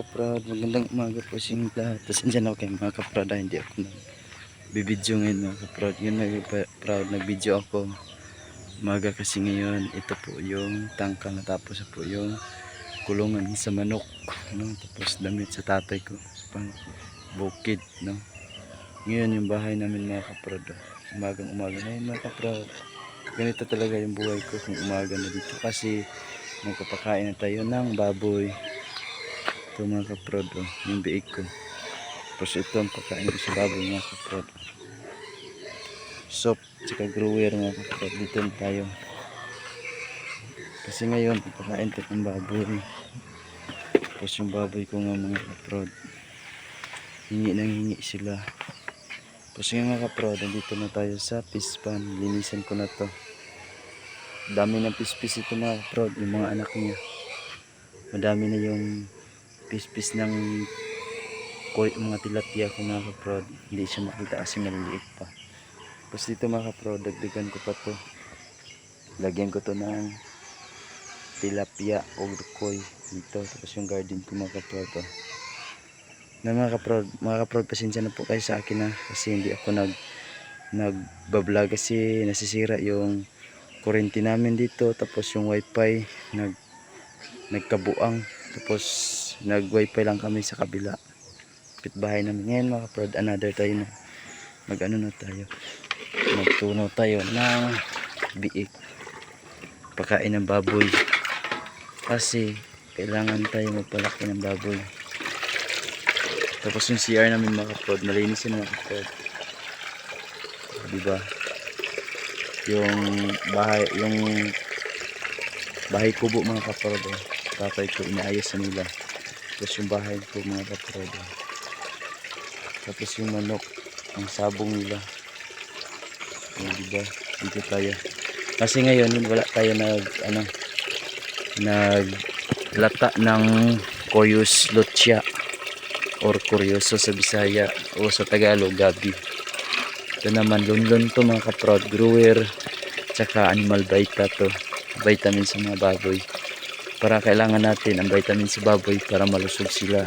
kaprod, magandang umaga po sa inyo lahat. Pasensya na kayo mga kaprod, hindi ako nagbibideo ngayon mga kaprod. Yun mga kaprod, nagbideo ako umaga kasi ngayon ito po yung tangka, natapos po yung kulungan sa manok, no? Tapos damit sa tatay ko pang bukid, no? Ngayon yung bahay namin mga kaprod, umagang umaga ngayon mga kaprod. Ganito talaga yung buhay ko kung umaga na dito kasi magpapakain na tayo ng baboy. Ito mga kaprod, yung biik ko. Tapos ito ang pagkain ko sa baboy mga kaprod. Soap, tsaka grower mga kaprod. Dito na tayo. Kasi ngayon, pagkain ko ng baboy. Tapos yung baboy ko nga mga kaprod, hingi nang hingi sila. Tapos yung mga kaprod, dito na tayo sa fish pan. Linisan ko na to. Dami ng pispis ito mga kaprod, yung mga anak niya. Madami na yung pispis ng mga tilapia ko mga kaprod. Hindi siya makita kasi maliliit pa. Tapos dito mga kaprod, dagdagan ko pa to. Lagyan ko to ng tilapia o koy dito. Tapos yung garden ko mga kaprod to. Na mga kaprod, pasensya na po kayo sa akin na kasi hindi ako nagbablog kasi nasisira yung kuryente namin dito. Tapos yung wifi nagkabuang. Tapos nag wifi lang kami sa kabila bahay namin. Ngayon mga kaprod, another tayo na magtuno tayo ng biik, pakain ng baboy kasi kailangan tayo magpalaki ng baboy. Tapos yung CR namin mga kaprod, malinis yun mga kaprod, diba? Yung bahay kubo mga kaprod, tatay ko inaayos na nila. Tapos yung bahay ko mga kaprod, tapos yung manok, ang sabong nila. Diba? Dito tayo. Kasi ngayon wala tayo naglata ng Corius Lucia or Curioso sa Bisaya o sa Tagalog gabi. Ito naman lunlon to mga kaprod, grower tsaka animal vita to, vitamin sa mga baboy. Para kailangan natin ang vitamin sa baboy para malusog sila,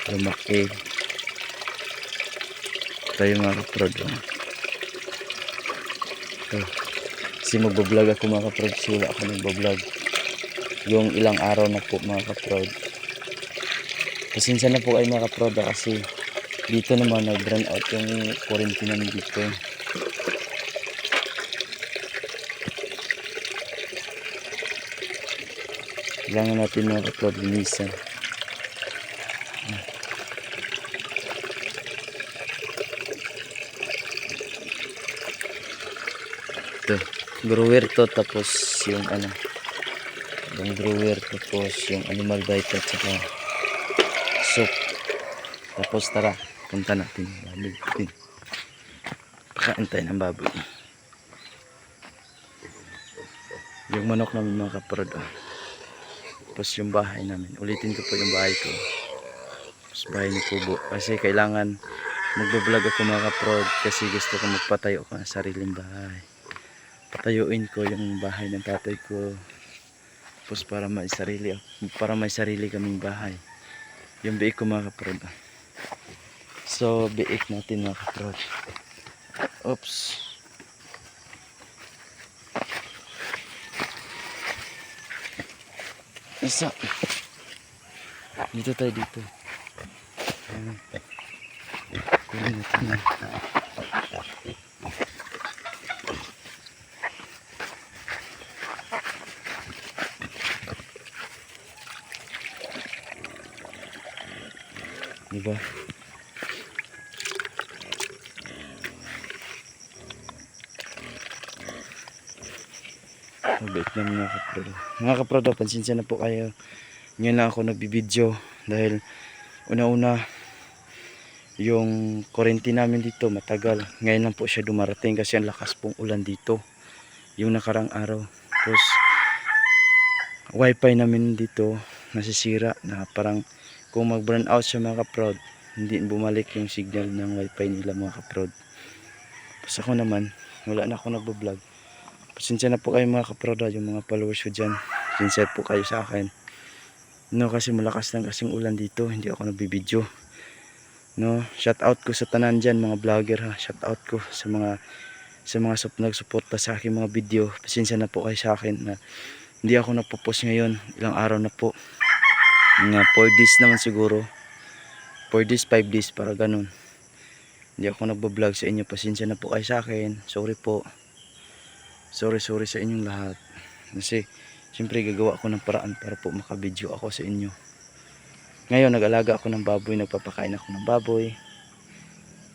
lumaki. Tayo mga kaprod, kasi magbablog ako mga kaprod, sila ako nagbablog yung ilang araw na po mga kaprod. Pasensya na po kayo mga kaprod kasi dito naman nag-run out yung kuryente namin dito. Kailangan natin mga kaprod linisan. Ito, grower to, tapos yung grower, tapos yung animal vita at saka soup. Tapos tara, punta natin baboy. Pakain tayo ng baboy. Yung manok namin mga kaprod, tapos yung bahay namin, ulitin ko po yung bahay ko, tapos bahay ni Kubo kasi kailangan magbablog ako mga kaprod kasi gusto ko magpatayo ko ng sariling bahay. Patayuin ko yung bahay ng tatay ko, tapos para may sarili kaming bahay. Yung biik ko mga kaprod. So biik natin mga kaprod. Oops. Isa. Dito tayo dito. Kunin natin na. Diba? Mabait na mga kaprod. Mga kaprod, pansensya na po kayo. Ngayon lang ako nagbibideo dahil una-una yung kuryente namin dito matagal. Ngayon lang po siya dumarating kasi ang lakas pong ulan dito yung nakarang araw. Tapos wifi namin dito nasisira na parang kung mag burn out siya mga kaprod, hindi bumalik yung signal ng wifi nila mga kaprod. Tapos ako naman, wala na ako nagbablog. Pasensya na po kayo mga kaprod, yung mga followers ko dyan. Sincere po kayo sa akin No, kasi malakas lang kasing ulan dito, hindi ako nagbibideo. No, shout out ko sa tanan dyan mga vlogger ha. Shout out ko sa mga nagsuporta sa aking mga video. Pasensya na po kayo sa akin na hindi ako napopost ngayon. Ilang araw na po. Nga 4 days naman siguro. 4 days, 5 days para ganun. Hindi ako nagbo-vlog sa inyo. Pasensya na po kayo sa akin. Sorry po. Sorry sa inyong lahat. Kasi siyempre gagawa ako ng paraan para po makabideo ako sa inyo. Ngayon nag-alaga ako ng baboy, nagpapakain ako ng baboy.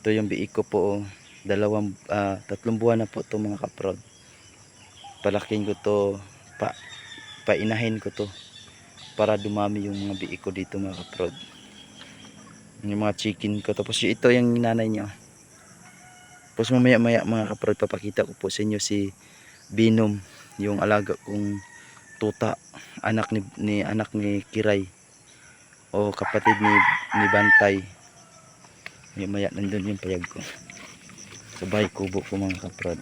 Ito yung biik ko po, 3 buwan na po ito mga kaprod. Palakin ko to, painahin ko to para dumami yung mga biik ko dito mga kaprod. Yung mga chicken ko, tapos ito yung nanay niya. Tapos mamaya mga kaprod, papakita ko po sa inyo si Binom, yung alaga kong tuta, anak ni Kiray o kapatid ni Bantay. Maya nandun yung payag ko sa bahay kubo ko mga kaprod.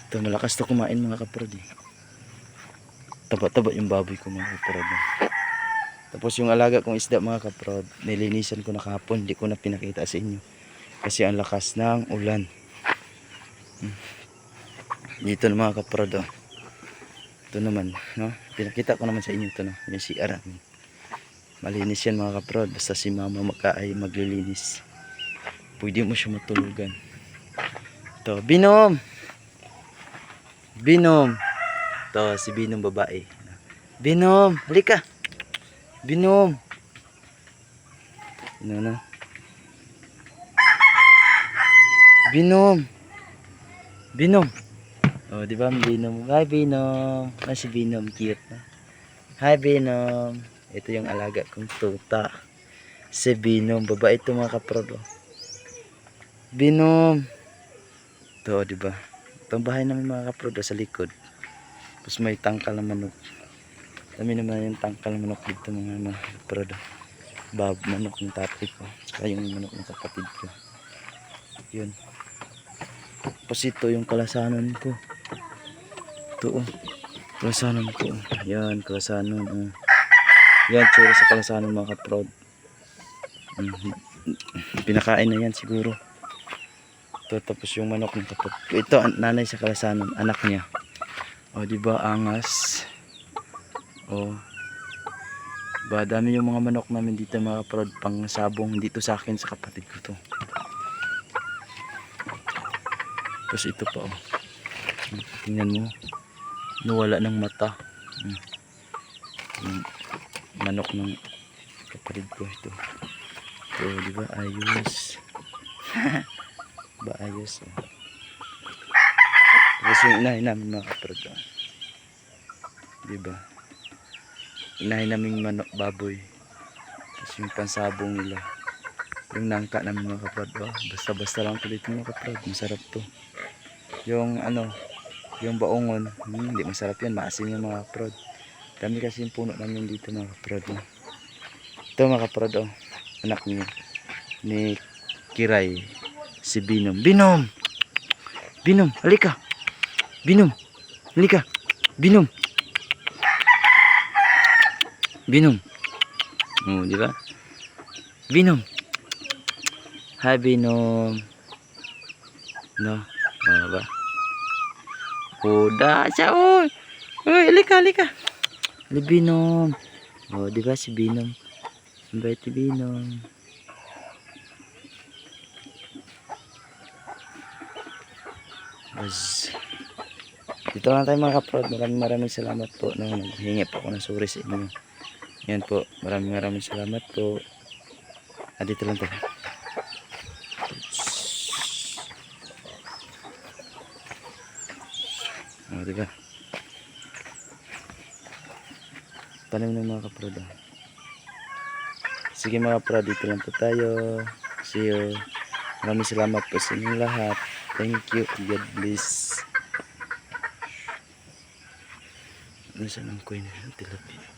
Ito malakas to kumain mga kaprod eh. Taba yung baboy ko mga kaprod. Tapos yung alaga kong isda mga kaprod, nilinisan ko na kahapon, hindi ko na pinakita sa inyo kasi ang lakas ng ulan. Dito na mga kaprod oh. Ito naman no? Pinakita ko naman sa inyo ito no? Yung CR malinis yan mga kaprod, basta si mama ay maglilinis. Pwede mo siya matulugan. Ito, Binom! Ito si Binom babae. Binom, halika! Binom! Ano? Binom! Oh, di ba Binom? Hi Binom. Si Binom cute na. Hi Binom. Ito yung alaga kong tuta. Si Binom, babae ito mga kaprod. Oh. Binom. Ito, di ba? Itong bahay namin mga kaprod sa likod. Tapos may tangkal na manok. Dami naman yung tangkal na manok dito mga kaprod. Manok ng tatay ko. Saka yung manok ng kapatid ko. Yun. Tapos ito yung kalasanan ko. Ito oh. Kalasanan ko. Yan, kalasanan. Oh. Yan, tsura sa kalasanan mga kaprod. Pinakain na yan siguro. Ito, tapos yung manok ng kapatid ko. Ito, nanay sa kalasanan. Anak niya. O, diba, angas. O. Diba, dami yung mga manok namin dito mga kaprod. Pang sabong dito sa akin, sa kapatid ko to. Tapos ito pa, oh. Tingnan mo. Nawala ng mata. Yung manok ng kapatid ko ito. So, di ba ayos? Ba ayos? Oh. Tapos yung inahin namin mga kaprod. Oh. Di ba? Inahin namin manok baboy. Tapos yung pansabong nila. Yung nangka namin mga kaprod. Oh. Basta lang ito dito mga kaprod. Masarap to. Yung yung baongon, hindi masarap yan, maasim yung mga kaprod. Dami kasi yung puno namin dito mga kaprod. Ito mga kaprod, oh, anak ni Kiray, si Binom. Binom, halika. Binom, halika. Binom. Oh, di ba? Binom. Hi Binom. No, oh, ba? Kuda siya, oy. Oy, halika. Binom. Oh, di ba si Binom? Bait si Binom. Bas. Dito lang tayo mga kaprod. Maraming salamat po. No, naghingi po ako ng sorry sa inyo. Yan po. Maraming salamat po. Dito lang tayo. Oh, diba? Tanim ng mga kaprod. Sige mga kaprod, dito lang po tayo. See you. Maraming salamat po sa inyong lahat. Thank you. God bless. Ano saan ang coin? Tilapia.